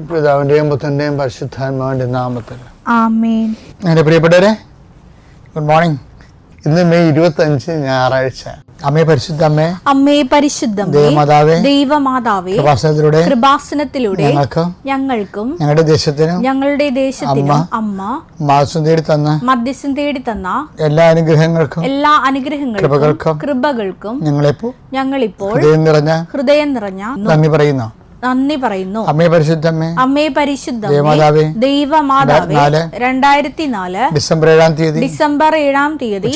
പിതാവിന്റെയും പുത്രന്റെയും പരിശുദ്ധാത്മാവിന്റെ നാമത്തിൽ ആമേൻ. എൻ്റെ പ്രിയപ്പെട്ടവരെ, ഗുഡ് മോർണിംഗ്. ഇന്ന് മെയ് 25 ഞായറാഴ്ച. അമ്മേ പരിശുദ്ധ അമ്മേ, അമ്മേ പരിശുദ്ധമേ, ദൈവമാതാവേ, ദൈവമാതാവേ, കൃപാസനത്തിലൂടെ ഞങ്ങൾക്കും ഞങ്ങളുടെ ദേശത്തിനും അമ്മ മധ്യസ്ഥം തേടി തന്ന എല്ലാ അനുഗ്രഹങ്ങൾക്കും കൃപകൾക്കും ഞങ്ങളിപ്പോൾ ഹൃദയം നിറഞ്ഞ നന്ദി പറയുന്നു. അമ്മേ പരിശുദ്ധമേ, അമ്മേ പരിശുദ്ധമേ, ദൈവമാതാവേ, 2004 ഡിസംബർ 7 തീയതി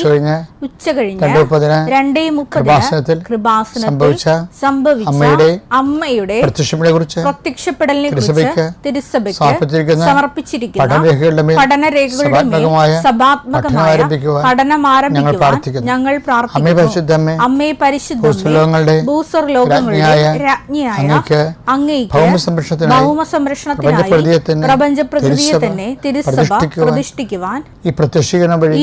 ഉച്ചകഴിഞ്ഞ് 2:30 കൃപാസനത്തിൽ സംഭവിച്ച അമ്മയുടെ പ്രത്യക്ഷപ്പെടലിനെ കുറിച്ച് തിരുസഭയ്ക്ക് സമർപ്പിച്ചിരിക്കുന്ന പഠനരേഖകളുടെ സഭാത്മകമായ പഠനം ആരംഭിക്കുവാൻ ഞങ്ങൾ പ്രാർത്ഥിക്കുന്നു. അമ്മേ പരിശുദ്ധമേ, ഭൂസ്വർലോകങ്ങളുടെ രാജ്ഞിയായ പ്രപഞ്ചപ്രകൃതിയെ തന്നെ തിരുസഭ പ്രതിഷ്ഠിക്കുവാൻ ഈ പ്രത്യക്ഷീകരണം വഴി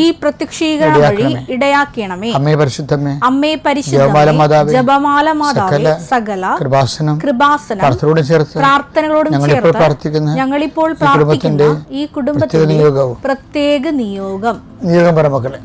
ഇടയാക്കണമേ. അമ്മേ പരിശുദ്ധമേ, ജപമാല മാതാവേ, സകല കൃപാസനം പ്രാർത്ഥനകളോടും ചേർത്ത് ഞങ്ങളിപ്പോൾ പ്രാർത്ഥിക്കുന്ന ഈ കുടുംബത്തിന്റെ പ്രത്യേക നിയോഗം പറമക്കളെ.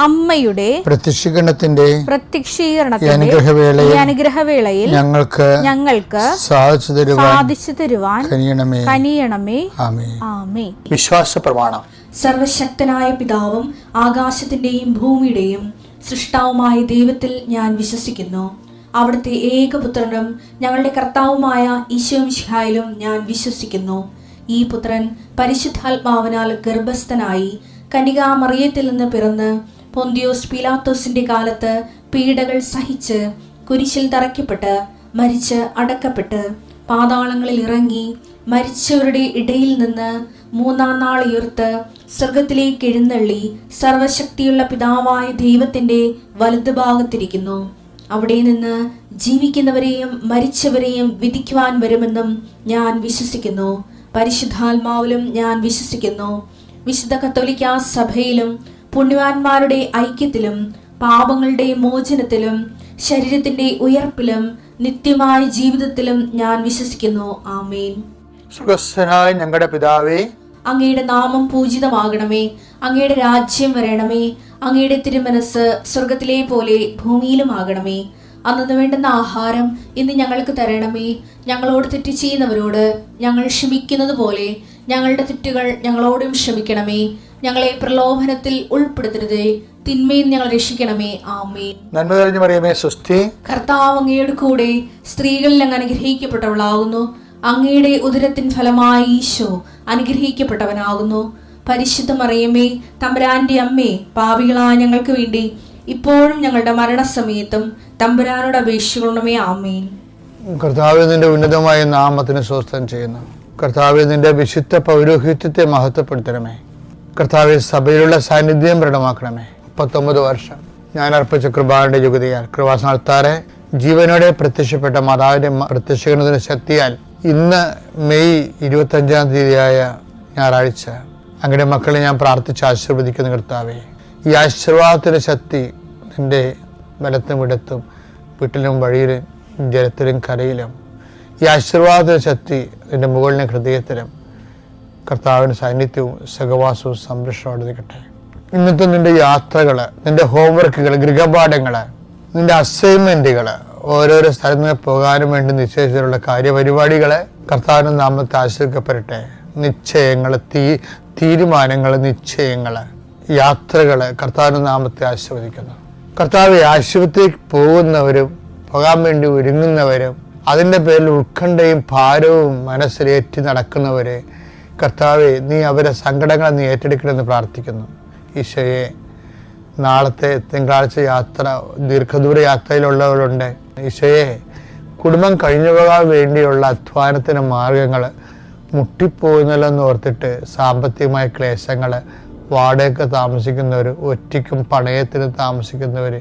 അമ്മയുടെ പ്രത്യക്ഷീകരണത്തിന്റെ അനുഗ്രഹവേളയിൽ ഞങ്ങൾക്ക് സാധിച്ചു തരുവാൻ കനിയണമേ. ആമേൻ. വിശ്വാസ പ്രമാണം. സർവശക്തനായ പിതാവും ആകാശത്തിന്റെയും ഭൂമിയുടെയും സൃഷ്ടാവുമായ ദൈവത്തിൽ ഞാൻ വിശ്വസിക്കുന്നു. അവിടുത്തെ ഏകപുത്രനും ഞങ്ങളുടെ കർത്താവുമായ ഈശോമിശിഹായിലും ഞാൻ വിശ്വസിക്കുന്നു. ഈ പുത്രൻ പരിശുദ്ധാത്മാവിനാൽ ഗർഭസ്ഥനായി കന്യകാമറിയത്തിൽ നിന്ന് പിറന്ന് പൊന്തിയോസ് പീലാത്തോസിന്റെ കാലത്ത് പീഡകൾ സഹിച്ച് കുരിശിൽ തറയ്ക്കപ്പെട്ട് മരിച്ച് അടക്കപ്പെട്ട് പാതാളങ്ങളിൽ ഇറങ്ങി മരിച്ചവരുടെ ഇടയിൽ നിന്ന് 3-ാം നാൾ ഉയർത്ത് സ്വർഗത്തിലേക്ക് എഴുന്നള്ളി സർവശക്തിയുള്ള പിതാവായ ദൈവത്തിന്റെ വലതുഭാഗത്തിരിക്കുന്നു. അവിടെ നിന്ന് ജീവിക്കുന്നവരെയും മരിച്ചവരെയും വിധിക്കുവാൻ വരുമെന്നും ഞാൻ വിശ്വസിക്കുന്നു. പരിശുദ്ധാത്മാവിലും ഞാൻ വിശ്വസിക്കുന്നു. വിശുദ്ധ കത്തോലിക്കാ സഭയിലും പുണ്യവാന്മാരുടെ ഐക്യത്തിലും പാപങ്ങളുടെ മോചനത്തിലും ശരീരത്തിന്റെ ഉയർപ്പിലും നിത്യമായ ജീവിതത്തിലും ഞാൻ വിശ്വസിക്കുന്നു. ആമേൻ. സ്വർഗ്ഗസ്ഥനായ ഞങ്ങളുടെ പിതാവേ, അങ്ങയുടെ നാമം പൂജിതമാകണമേ. അങ്ങയുടെ രാജ്യം വരണമേ. അങ്ങയുടെ തിരുമനസ് സ്വർഗത്തിലെ പോലെ ഭൂമിയിലുമാകണമേ. അന്നു വേണ്ടുന്ന ആഹാരം ഇന്ന് ഞങ്ങൾക്ക് തരണമേ. ഞങ്ങളോട് തെറ്റ് ചെയ്യുന്നവരോട് ഞങ്ങൾ ക്ഷമിക്കുന്നത് പോലെ ഞങ്ങളുടെ തെറ്റുകൾ ഞങ്ങളോടും ക്ഷമിക്കണമേ. ഞങ്ങളെ പ്രലോഭനത്തിൽ ഉൾപ്പെടുത്തരുതേ, തിന്മയിൽ ഞങ്ങൾ രക്ഷിക്കണമേ. ആമേൻ. നന്മ നിറഞ്ഞ മറിയമേ, സ്വസ്തി. കർത്താവ് അങ്ങയുടെ കൂടെ സ്ത്രീകളിൽ അങ്ങ് അനുഗ്രഹിക്കപ്പെട്ടവളാകുന്നു. അങ്ങയുടെ ഉദരത്തിൻ ഫലമായി ഈശോ അനുഗ്രഹിക്കപ്പെട്ടവനാകുന്നു. പരിശുദ്ധ മറിയമേ, തമ്പുരാന്റെ അമ്മേ, പാപികളായ ഞങ്ങൾക്ക് വേണ്ടി ഇപ്പോഴും ഞങ്ങളുടെ മരണസമയത്തും തമ്പുരാനോട് അപേക്ഷിക്കണമേ. ആമേൻ. കർത്താവേ, നിന്റെ ഉന്നതമായ നാമത്തിന് സ്വസ്ഥം ചെയ്യുന്നു. കർത്താവേ, നിന്റെ വിശുദ്ധ പൗരോഹിത്യത്തെ മഹത്വപ്പെടുത്തണമേ. കർത്താവേ, സഭയിലുള്ള സാന്നിധ്യം പ്രകടമാക്കണമേ. 39 വർഷം ഞാൻ അർപ്പിച്ച കൃപാന്റെ യുഗതിയാൽ കൃപാസനത്താറെ ജീവനോടെ പ്രത്യക്ഷപ്പെട്ട മാതാവിന്റെ പ്രത്യക്ഷീകരണത്തിന്റെ ശക്തിയാൽ ഇന്ന് മെയ് 25 തീയതിയായ ഞായറാഴ്ച അങ്ങയുടെ മക്കളെ ഞാൻ പ്രാർത്ഥിച്ച് ആശീർവദിക്കുന്ന കർത്താവേ, ഈ ആശീർവാദത്തിന്റെ ശക്തി നിന്റെ ബലത്തും ഇടത്തും വീട്ടിലും വഴിയിലും ജലത്തിലും കരയിലും ഈ ആശീർവാദത്തിന്റെ ശക്തി നിന്റെ മുകളിലെ ഹൃദയത്തിലും കർത്താവിൻ്റെ സാന്നിധ്യവും സഹവാസവും സംരക്ഷണവും എടുക്കട്ടെ. ഇന്നത്തെ നിന്റെ യാത്രകൾ, നിന്റെ ഹോംവർക്കുകൾ, ഗൃഹപാഠങ്ങൾ, നിന്റെ അസൈൻമെന്റുകൾ, ഓരോരോ സ്ഥലത്ത് പോകാനും വേണ്ടി നിശ്ചയിച്ചിട്ടുള്ള കാര്യപരിപാടികളെ കർത്താവിൻ്റെ നാമത്തെ ആശ്രയിക്കപ്പെടട്ടെ. നിശ്ചയങ്ങൾ, തീരുമാനങ്ങൾ, നിശ്ചയങ്ങൾ, യാത്രകൾ കർത്താവിൻ്റെ നാമത്തെ ആശീർവദിക്കുന്നു. കർത്താവ് ആശുപത്രിക്ക് പോകാൻ വേണ്ടി ഒരുങ്ങുന്നവരും അതിൻ്റെ പേരിൽ ഉത്കണ്ഠയും ഭാരവും മനസ്സിലേറ്റി നടക്കുന്നവരെ കർത്താവെ, നീ അവരെ സങ്കടങ്ങളെ നീ ഏറ്റെടുക്കണമെന്ന് പ്രാർത്ഥിക്കുന്നു. ഈശോയെ, നാളത്തെ തിങ്കളാഴ്ച യാത്ര, ദീർഘദൂര യാത്രയിലുള്ളവരുണ്ട്. ഈശോയെ, കുടുംബം കഴിഞ്ഞു പോകാൻ വേണ്ടിയുള്ള അധ്വാനത്തിന് മാർഗങ്ങൾ മുട്ടിപ്പോകുന്നല്ലോ ഓർത്തിട്ട് സാമ്പത്തികമായ ക്ലേശങ്ങൾ, വാടകയ്ക്ക് താമസിക്കുന്നവർ, ഒറ്റയ്ക്കും പണയത്തിന് താമസിക്കുന്നവർ,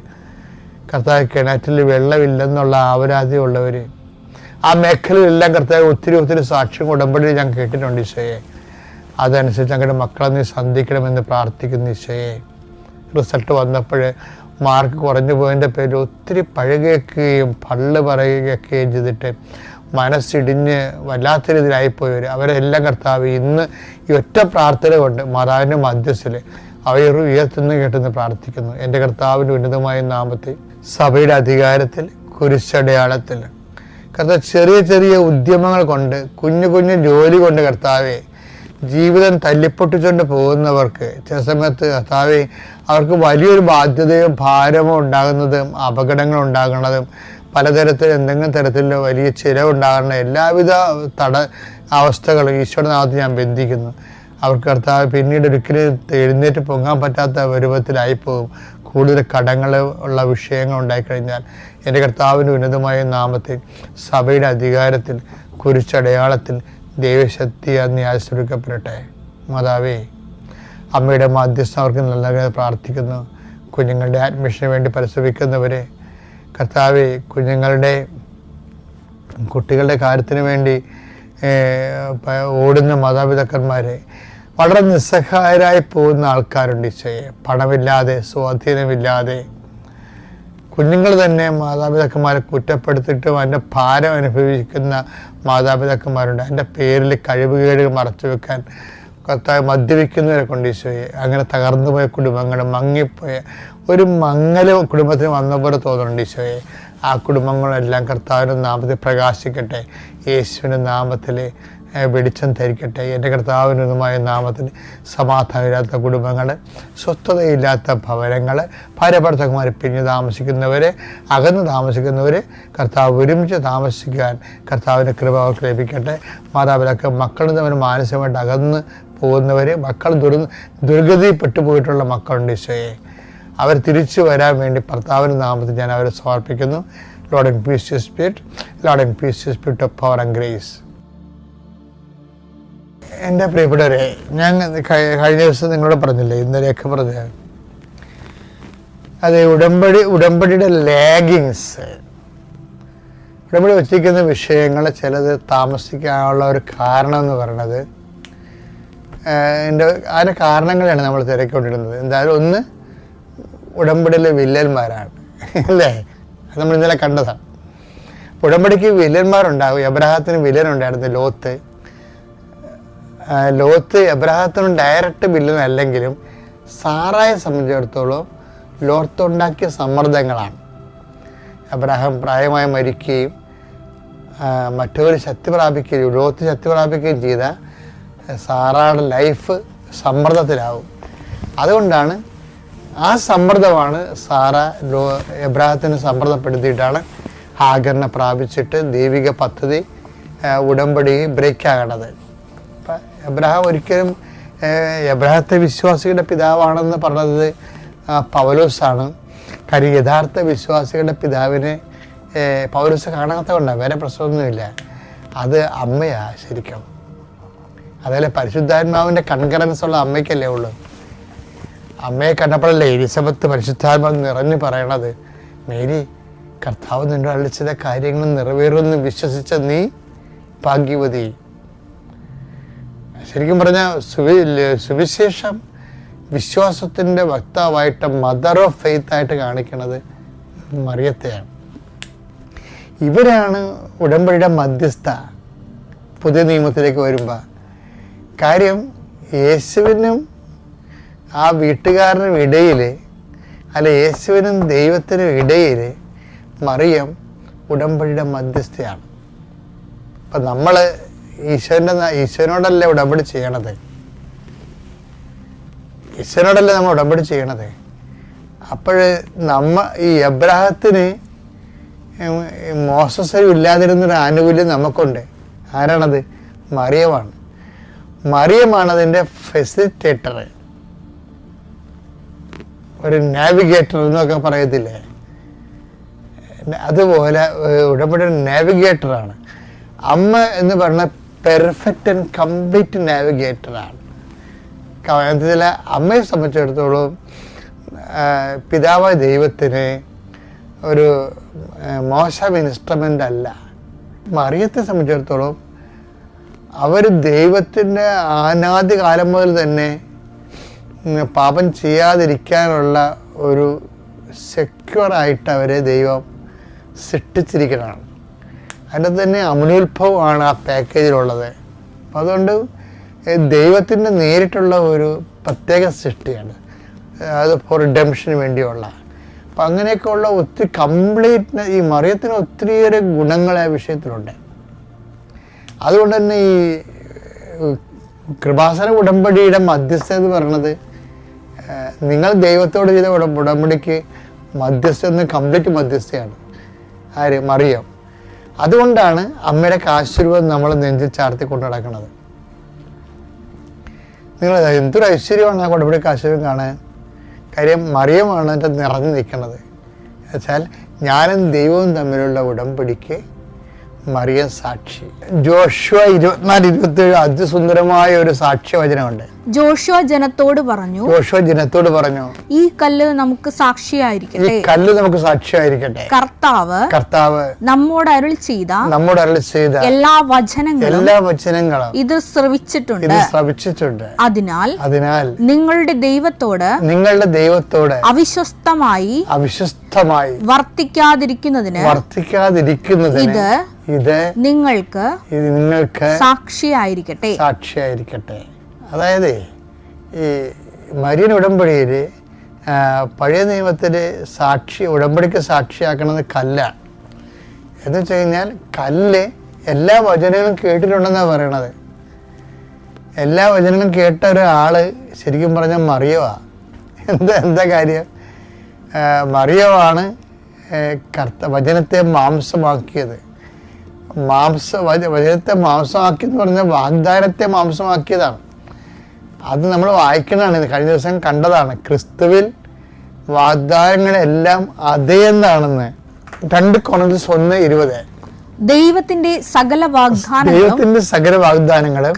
കർത്താവ് കിണറ്റിൽ വെള്ളമില്ലെന്നുള്ള ആവരാതിയുള്ളവർ, ആ മേഖലയിലെല്ലാം കർത്താവ് ഒത്തിരി സാക്ഷ്യം ഉടമ്പടി ഞാൻ കേട്ടിട്ടുണ്ട്. ഈശോയെ, അതനുസരിച്ച് ഞങ്ങളുടെ മക്കളെ നീ സന്ധിക്കണമെന്ന് പ്രാർത്ഥിക്കുന്നു. ഈശോയെ, റിസൾട്ട് വന്നപ്പോൾ മാർക്ക് കുറഞ്ഞു പോയതിൻ്റെ പേരിൽ ഒത്തിരി പഴകേക്കുകയും പള്ള് പറയുകയൊക്കെയും ചെയ്തിട്ട് മനസ്സിടിഞ്ഞ് വല്ലാത്ത രീതിയിലായിപ്പോയവർ, അവരെല്ലാം കർത്താവ് ഇന്ന് ഈ ഒറ്റ പ്രാർത്ഥന കൊണ്ട് മാതാവിൻ്റെ മധ്യസ്ഥിൽ അവർ ഉയർത്തുന്നു കേട്ടെന്ന് പ്രാർത്ഥിക്കുന്നു. എൻ്റെ കർത്താവിൻ്റെ ഉന്നതമായ നാമത്തിൽ, സഭയുടെ അധികാരത്തിൽ, കുരിശടയാളത്തിൽ കർത്താവ് ചെറിയ ഉദ്യമങ്ങൾ കൊണ്ട്, കുഞ്ഞു ജോലി കൊണ്ട് കർത്താവെ ജീവിതം തല്ലിപ്പൊട്ടിച്ചുകൊണ്ട് പോകുന്നവർക്ക് ചില സമയത്ത് കർത്താവെ അവർക്ക് വലിയൊരു ബാധ്യതയോ ഭാരമോ ഉണ്ടാകുന്നതും അപകടങ്ങൾ ഉണ്ടാകുന്നതും പലതരത്തിൽ എന്തെങ്കിലും തരത്തിലോ വലിയ ചിലവുണ്ടാകുന്ന എല്ലാവിധ അവസ്ഥകളും ഈശോയുടെ നാമത്തിൽ ഞാൻ ബന്ധിക്കുന്നു. അവർക്ക് കർത്താവ് പിന്നീട് ഒരിക്കലും എഴുന്നേറ്റ് പൊങ്ങാൻ പറ്റാത്ത രൂപത്തിലായിപ്പോകും. കൂടുതൽ കടങ്ങൾ ഉള്ള വിഷയങ്ങൾ ഉണ്ടായിക്കഴിഞ്ഞാൽ എൻ്റെ കർത്താവിൻ്റെ ഉന്നതമായ നാമത്തിൽ, സഭയുടെ അധികാരത്തിൽ, കുരിശടയാളത്തിൽ ദൈവശക്തി നീ ആശ്രയിക്കപ്പെടട്ടെ. മാതാവേ, അമ്മയുടെ മാധ്യസ്ഥം അവർക്ക് നല്ല പ്രാർത്ഥിക്കുന്നു. കുഞ്ഞുങ്ങളുടെ അഡ്മിഷന് വേണ്ടി പരിശ്രമിക്കുന്നവരെ കർത്താവെ, കുട്ടികളുടെ കാര്യത്തിന് വേണ്ടി ഓടുന്ന മാതാപിതാക്കന്മാരെ, വളരെ നിസ്സഹായരായി പോകുന്ന ആൾക്കാരുണ്ട്. ഈശോയെ, പണമില്ലാതെ, സ്വാധീനമില്ലാതെ കുഞ്ഞുങ്ങൾ തന്നെ മാതാപിതാക്കന്മാരെ കുറ്റപ്പെടുത്തിയിട്ടും അതിൻ്റെ ഭാരം അനുഭവിക്കുന്ന മാതാപിതാക്കന്മാരുണ്ട്. അതിൻ്റെ പേരിൽ കഴിവുകേടുകൾ മറച്ചു വെക്കാൻ കർത്താവ് മദ്യപിക്കുന്നവരെ കൊണ്ട് ഈശോയെ, അങ്ങനെ തകർന്നു പോയ കുടുംബങ്ങൾ, മങ്ങിപ്പോയ ഒരു മങ്ങൽ കുടുംബത്തിന് വന്ന പോലെ തോന്നുന്നുണ്ട്. ഈശോയെ, ആ കുടുംബങ്ങളെല്ലാം കർത്താവിൻ്റെ നാമത്തിൽ പ്രകാശിക്കട്ടെ. യേശുവിൻ്റെ നാമത്തിൽ വെളിച്ചം ധരിക്കട്ടെ. എൻ്റെ കർത്താവിനുമായ നാമത്തിൽ സമാധാനമില്ലാത്ത കുടുംബങ്ങൾ, സ്വസ്ഥതയില്ലാത്ത ഭവനങ്ങൾ, ഭാര്യഭർത്താക്കന്മാർ പിരിഞ്ഞ് താമസിക്കുന്നവരെ, അകന്ന് താമസിക്കുന്നവരെ കർത്താവ് ഒരുമിച്ച് താമസിക്കാൻ കർത്താവിൻ്റെ കൃപ അവർക്ക് ലഭിക്കട്ടെ. മാതാപിതാക്കൾ മക്കളിൽ നിന്ന് മാനസികമായിട്ട് അകന്ന് പോകുന്നവർ, മക്കൾ ദുർഗതിപ്പെട്ടു പോയിട്ടുള്ള മക്കളുണ്ട്. ഈശോയെ, അവർ തിരിച്ചു വരാൻ വേണ്ടി കർത്താവിൻ്റെ നാമത്തിൽ ഞാൻ അവരെ സമർപ്പിക്കുന്നു. Lord increase your spirit, Lord increase your spirit of power and grace. എൻ്റെ പ്രിയപ്പെട്ടവരെ, ഞാൻ കഴിഞ്ഞ ദിവസം നിങ്ങളോട് പറഞ്ഞില്ലേ, ഇന്നലെയൊക്കെ പറഞ്ഞ അതെ, ഉടമ്പടിയുടെ ലാഗിങ്സ്, ഉടമ്പടി വച്ചിരിക്കുന്ന വിഷയങ്ങൾ ചിലത് താമസിക്കാനുള്ള ഒരു കാരണം എന്ന് പറയുന്നത്, അതിൻ്റെ കാരണങ്ങളാണ് നമ്മൾ തിരക്കൊണ്ടിരുന്നത്. എന്തായാലും ഒന്ന്, ഉടമ്പടിയിലെ വില്ലന്മാരാണ്, അല്ലേ? അത് നമ്മൾ ഇന്നലെ കണ്ടതാണ്. ഉടമ്പടിക്ക് വില്ലന്മാരുണ്ടാകും. എബ്രഹാത്തിന് വില്ലനുണ്ടായിരുന്നു, ലോത്ത് എബ്രഹാത്തിന് ഡയറക്റ്റ് വില്ലനല്ലെങ്കിലും സാറായെ സംബന്ധിച്ചിടത്തോളം ലോത്ത് ഉണ്ടാക്കിയ സമ്മർദ്ദങ്ങളാണ്. എബ്രഹാം പ്രായമായി മരിക്കുകയും മറ്റൊരു ശക്തി പ്രാപിക്കുകയും ലോത്ത് ശക്തി പ്രാപിക്കുകയും ചെയ്ത സാറയുടെ ലൈഫ് സമ്മർദ്ദത്തിലാവും. അതുകൊണ്ടാണ് ആ സമ്മർദ്ദമാണ് സാറ എബ്രഹാത്തിന് സമ്മർദ്ദപ്പെടുത്തിയിട്ടാണ് ഹാഗറിനെ പ്രാപിച്ചിട്ട് ദൈവിക പദ്ധതി ഉടമ്പടി ബ്രേക്കാകണത്. അപ്പം എബ്രഹാം ഒരിക്കലും എബ്രഹാത്തെ വിശ്വാസികളുടെ പിതാവാണെന്ന് പറഞ്ഞത് പൗലോസാണ്. കാര്യം യഥാർത്ഥ വിശ്വാസികളുടെ പിതാവിനെ പൗലോസ് കാണാത്ത കൊണ്ടാണ്, വേറെ പ്രശ്നമൊന്നുമില്ല. അത് അമ്മയാ ശരിക്കും. അതേപോലെ പരിശുദ്ധാത്മാവിൻ്റെ കൺകറൻസ് ഉള്ള അമ്മയ്ക്കല്ലേ ഉള്ളൂ. അമ്മയെ കണ്ടപ്പോഴല്ലേ എലിസബത്ത് പരിശുദ്ധാത്മാവ് നിറഞ്ഞു പറയണത്, മേരി, കർത്താവ് നിന്റെ അളിച്ചിത കാര്യങ്ങൾ നിറവേറുമെന്ന് വിശ്വസിച്ച നീ ഭാഗ്യവതി. ശരിക്കും പറഞ്ഞാൽ സുവിശേഷം വിശ്വാസത്തിൻ്റെ വക്താവായിട്ട്, മദർ ഓഫ് ഫെയ്ത്ത് ആയിട്ട് കാണിക്കുന്നത് മറിയത്തെയാണ്. ഇവരാണ് ഉടമ്പടിയുടെ മധ്യസ്ഥ പുതിയ നിയമത്തിലേക്ക് വരുമ്പോൾ. കാര്യം യേശുവിനും ആ വീട്ടുകാരനും ഇടയിൽ, അല്ല യേശുവിനും ദൈവത്തിനും ഇടയിൽ മറിയം ഉടമ്പടിയുടെ മധ്യസ്ഥയാണ്. അപ്പം നമ്മൾ ഈശോനോടല്ലേ ഉടമ്പടി ചെയ്യണത്. ഈശ്വരനോടല്ലേ നമ്മൾ ഉടമ്പടി ചെയ്യണത്. അപ്പോൾ ഈ എബ്രാഹത്തിന് മോശസ്വരം ഇല്ലാതിരുന്നൊരു ആനുകൂല്യം നമുക്കുണ്ട്. ആരാണത്? മറിയമാണ്. മറിയമാണ് അതിൻ്റെ ഫെസിലിറ്റേറ്റർ, ഒരു നാവിഗേറ്റർ എന്നൊക്കെ പറയത്തില്ലേ, അതുപോലെ ഉടമ്പടി നാവിഗേറ്ററാണ്. അമ്മ എന്ന് പറഞ്ഞ പെർഫെക്റ്റ് ആൻഡ് കംപ്ലീറ്റ് നാവിഗേറ്ററാണ്. ചില അമ്മയെ സംബന്ധിച്ചിടത്തോളം പിതാവായ ദൈവത്തിന് ഒരു മോശം ഇൻസ്ട്രുമെൻ്റ് അല്ല. മറിയത്തെ സംബന്ധിച്ചിടത്തോളം അവർ ദൈവത്തിൻ്റെ അനാദി കാലം മുതൽ തന്നെ പാപം ചെയ്യാതിരിക്കാനുള്ള ഒരു സെക്യൂറായിട്ട് അവരെ ദൈവം സൃഷ്ടിച്ചിരിക്കുന്നതാണ്. അതിൻ്റെ തന്നെ അമലോത്ഭവമാണ് ആ പാക്കേജിലുള്ളത്. അപ്പം അതുകൊണ്ട് ദൈവത്തിൻ്റെ നേരിട്ടുള്ള ഒരു പ്രത്യേക സൃഷ്ടിയാണ് അത്, ഫോർ റിഡംഷന് വേണ്ടിയുള്ള. അപ്പം അങ്ങനെയൊക്കെയുള്ള ഒത്തിരി കംപ്ലീറ്റ് ഈ മറിയത്തിന് ഒത്തിരിയേറെ ഗുണങ്ങൾ ആ വിഷയത്തിലുണ്ട്. അതുകൊണ്ട് തന്നെ ഈ കൃപാസന ഉടമ്പടിയുടെ മധ്യസ്ഥ എന്ന് പറയുന്നത്, നിങ്ങൾ ദൈവത്തോട് ചെയ്ത ഉടമ്പടിക്ക് മധ്യസ്ഥ കംപ്ലീറ്റ് മധ്യസ്ഥയാണ്. ആര്? മറിയം. അതുകൊണ്ടാണ് അമ്മയുടെ കാശുരൂപം നമ്മൾ നെഞ്ചിൽ ചാർത്തി കൊണ്ടു നടക്കുന്നത്. നിങ്ങൾ എന്തൊരു ഐശ്വര്യമാണ് ആ ഉടമ്പടി കാശുരൂപം കാണാൻ. കാര്യം മറിയമാണ് എൻ്റെ നിറഞ്ഞു നിൽക്കുന്നത്. എന്നുവെച്ചാൽ ഞാനും ദൈവവും തമ്മിലുള്ള ഉടമ്പടിക്ക് മറിയം സാക്ഷി. ജോഷുവ 24:27 അതിസുന്ദരമായ ഒരു സാക്ഷ്യവചനമുണ്ട്. ജോഷുവ ജനത്തോട് പറഞ്ഞു, ഈ കല്ല് നമുക്ക് സാക്ഷിയായിരിക്കട്ടെ. കർത്താവ് നമ്മോട് അരുൾ ചെയ്ത എല്ലാ വചനങ്ങളും ഇത് ശ്രവിച്ചിട്ടുണ്ട്. അതിനാൽ നിങ്ങളുടെ ദൈവത്തോട് അവിശ്വസ്തമായി വർത്തിക്കാതിരിക്കുന്നതിന് ഇത് നിങ്ങൾക്ക് സാക്ഷിയായിരിക്കട്ടെ. അതായത് ഈ മരിയൻ ഉടമ്പടിയിൽ പഴയ നിയമത്തിൽ ഉടമ്പടിക്ക് സാക്ഷിയാക്കണത് കല്ലാണ്. എന്ന് വെച്ച് കഴിഞ്ഞാൽ കല്ല് എല്ലാ വചനങ്ങളും കേട്ടിട്ടുണ്ടെന്നാണ് പറയണത്. എല്ലാ വചനങ്ങളും കേട്ട ഒരാൾ ശരിക്കും പറഞ്ഞാൽ മറിയമാണ്. എന്താ കാര്യം? മറിയമാണ് വചനത്തെ മാംസമാക്കിയത്. വചനത്തെ മാംസമാക്കിയെന്ന് പറഞ്ഞാൽ വാഗ്ദാനത്തെ മാംസമാക്കിയതാണ്. അത് നമ്മൾ വായിക്കുന്നതാണ്. കഴിഞ്ഞ ദിവസം കണ്ടതാണ്. ക്രിസ്തുവിൽ വാഗ്ദാനങ്ങളെല്ലാം അതേ എന്താണെന്ന് 2 Corinthians 1:20. ദൈവത്തിന്റെ സകല വാഗ്ദാനങ്ങളും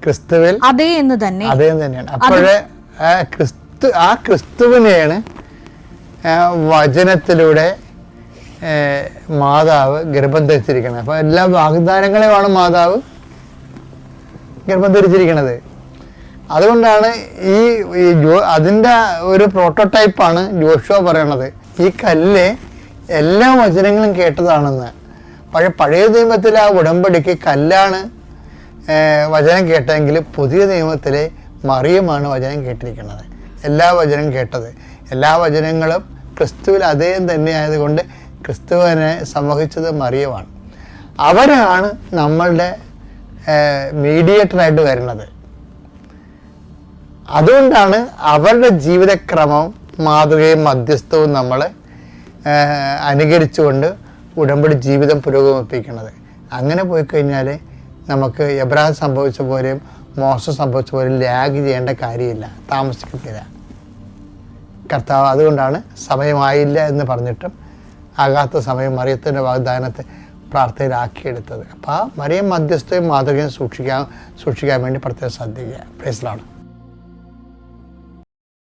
ക്രിസ്തുവിൽ അതേ എന്ന് തന്നെയാണ്. അപ്പോഴേ ആ ക്രിസ്തുവിനെയാണ് വചനത്തിലൂടെ മാതാവ് ഗർഭം ധരിച്ചിരിക്കുന്നത്. അപ്പോൾ എല്ലാ വാഗ്ദാനങ്ങളെയുമാണ് മാതാവ് ഗർഭം ധരിച്ചിരിക്കുന്നത്. അതുകൊണ്ടാണ് അതിൻ്റെ ഒരു പ്രോട്ടോടൈപ്പാണ് ജോഷുവ പറയണത്. ഈ കല്ല് എല്ലാ വചനങ്ങളും കേട്ടതാണെന്ന്. പഴയ നിയമത്തിൽ ആ ഉടമ്പടിക്ക് കല്ലാണ് വചനം കേട്ടെങ്കിൽ പുതിയ നിയമത്തിലെ മറിയമാണ് വചനം കേട്ടിരിക്കുന്നത്. എല്ലാ വചനം കേട്ടത്, എല്ലാ വചനങ്ങളും ക്രിസ്തുവിൽ അതേ തന്നെ ആയതുകൊണ്ട് ക്രിസ്തുവിനെ സംവഹിച്ചത് മറിയമാണ്. അവരാണ് നമ്മളുടെ മീഡിയേറ്ററായിട്ട് വരുന്നത്. അതുകൊണ്ടാണ് അവരുടെ ജീവിതക്രമം, മാതൃകയും മധ്യസ്ഥവും നമ്മൾ അനുകരിച്ചുകൊണ്ട് ഉടമ്പടി ജീവിതം പുരോഗമിപ്പിക്കുന്നത്. അങ്ങനെ പോയി കഴിഞ്ഞാൽ നമുക്ക് എബ്രാഹിം സംഭവിച്ച പോലെയും മോശം സംഭവിച്ച പോലെയും ലാഗ് ചെയ്യേണ്ട കാര്യമില്ല, താമസിക്കത്തില്ല. കർത്താവ് അതുകൊണ്ടാണ് സമയമായില്ല എന്ന് പറഞ്ഞിട്ടും ആകാത്ത സമയം മറിയത്തിൻ്റെ വാഗ്ദാനത്തെ പ്രാർത്ഥനയിലാക്കിയെടുത്തത്. അപ്പോൾ ആ മറിയം മധ്യസ്ഥയും മാതൃകയും സൂക്ഷിക്കാൻ വേണ്ടി പ്രത്യേകം ശ്രദ്ധിക്കുക. Praise the Lord.